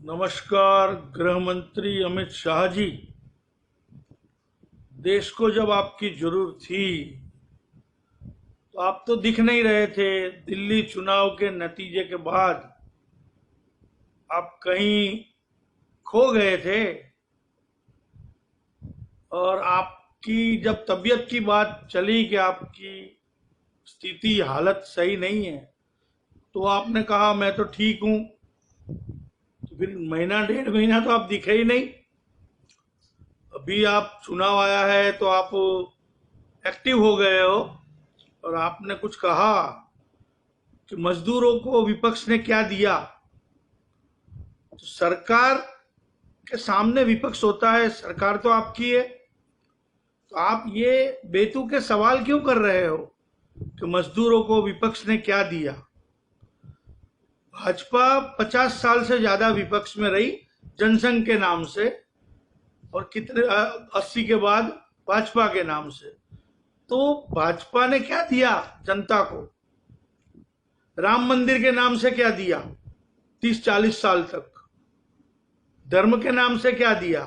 नमस्कार। गृह मंत्री अमित शाह जी, देश को जब आपकी जरूरत थी तो आप तो दिख नहीं रहे थे। दिल्ली चुनाव के नतीजे के बाद आप कहीं खो गए थे। और आपकी जब तबीयत की बात चली कि आपकी स्थिति हालत सही नहीं है, तो आपने कहा मैं तो ठीक हूं। तो फिर महीना डेढ़ महीना तो आप दिखे ही नहीं। अभी आप चुनाव आया है तो आप एक्टिव हो गए हो और आपने कुछ कहा कि मजदूरों को विपक्ष ने क्या दिया। तो सरकार के सामने विपक्ष होता है, सरकार तो आपकी है। तो आप ये बेतुके सवाल क्यों कर रहे हो कि मजदूरों को विपक्ष ने क्या दिया। भाजपा 50 साल से ज्यादा विपक्ष में रही जनसंघ के नाम से, और कितने 80 के बाद भाजपा के नाम से। तो भाजपा ने क्या दिया जनता को? राम मंदिर के नाम से क्या दिया 30-40 साल तक? धर्म के नाम से क्या दिया?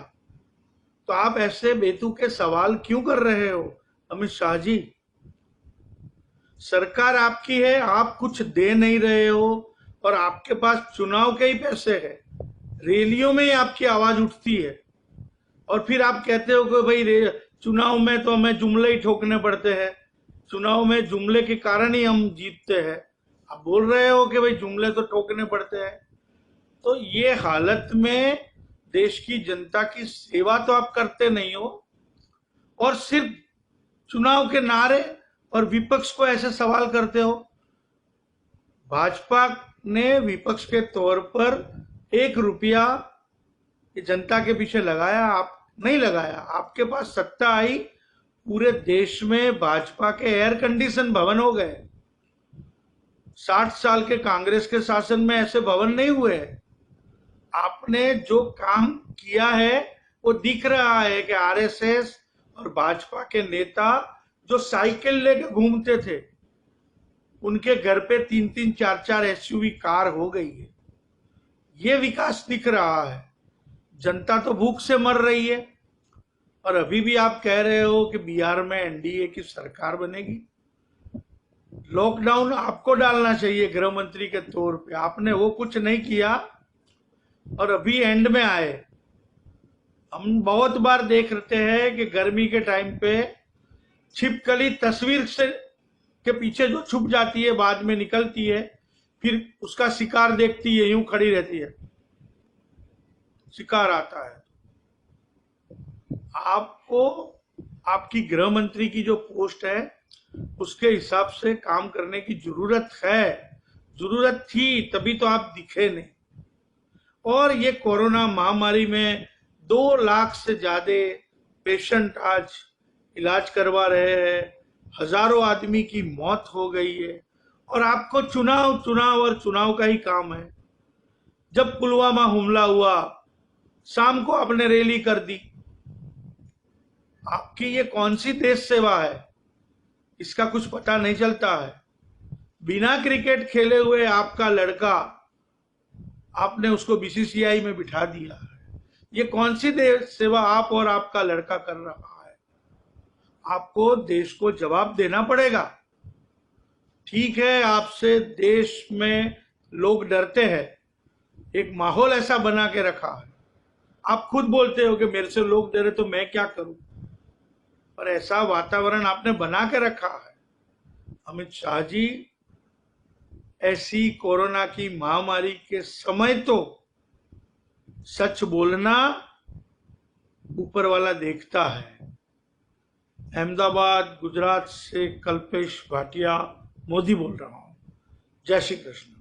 तो आप ऐसे बेतुके सवाल क्यों कर रहे हो अमित शाह जी? सरकार आपकी है, आप कुछ दे नहीं रहे हो और आपके पास चुनाव के ही पैसे है। रैलियों में ही आपकी आवाज उठती है और फिर आप कहते हो कि भाई चुनाव में तो हमें जुमले ही ठोकने पड़ते हैं, चुनाव में जुमले के कारण ही हम जीतते हैं। आप बोल रहे हो कि भाई जुमले तो ठोकने पड़ते हैं। तो ये हालत में देश की जनता की सेवा तो आप करते नहीं हो, और सिर्फ चुनाव के नारे और विपक्ष को ऐसे सवाल करते हो। भाजपा ने विपक्ष के तौर पर 1 रुपया जनता के पीछे लगाया? आप नहीं लगाया। आपके पास सत्ता आई, पूरे देश में भाजपा के एयर कंडीशन भवन हो गए। 60 साल के कांग्रेस के शासन में ऐसे भवन नहीं हुए। आपने जो काम किया है वो दिख रहा है कि आरएसएस और भाजपा के नेता जो साइकिल लेके घूमते थे, उनके घर पे 3-3 4-4 एसयूवी कार हो गई है। ये विकास दिख रहा है। जनता तो भूख से मर रही है और अभी भी आप कह रहे हो कि बिहार में एनडीए की सरकार बनेगी। लॉकडाउन आपको डालना चाहिए गृह मंत्री के तौर पे, आपने वो कुछ नहीं किया और अभी एंड में आए। हम बहुत बार देखते हैं कि गर्मी के टाइम पे छिपकली तस्वीर से के पीछे जो छुप जाती है बाद में निकलती है, फिर उसका शिकार देखती है, यूं खड़ी रहती है, शिकार आता है। आपको आपकी गृह मंत्री की जो पोस्ट है उसके हिसाब से काम करने की जरूरत है, जरूरत थी, तभी तो आप दिखे नहीं। और ये कोरोना महामारी में 2 लाख से ज्यादा पेशेंट आज इलाज करवा रहे हैं, हजारों आदमी की मौत हो गई है, और आपको चुनाव चुनाव और चुनाव का ही काम है। जब पुलवामा हमला हुआ, शाम को आपने रैली कर दी। आपकी ये कौन सी देश सेवा है, इसका कुछ पता नहीं चलता है। बिना क्रिकेट खेले हुए आपका लड़का, आपने उसको बीसीसीआई में बिठा दिया है। ये कौन सी देश सेवा आप और आपका लड़का कर रहा है? आपको देश को जवाब देना पड़ेगा। ठीक है, आपसे देश में लोग डरते हैं, एक माहौल ऐसा बना के रखा है। आप खुद बोलते हो कि मेरे से लोग डरे तो मैं क्या करूं, पर ऐसा वातावरण आपने बना के रखा है। अमित शाह जी, ऐसी कोरोना की महामारी के समय तो सच बोलना ऊपर वाला देखता है। अहमदाबाद गुजरात से कल्पेश भाटिया, मोदी बोल रहा हूं। जय श्री कृष्ण।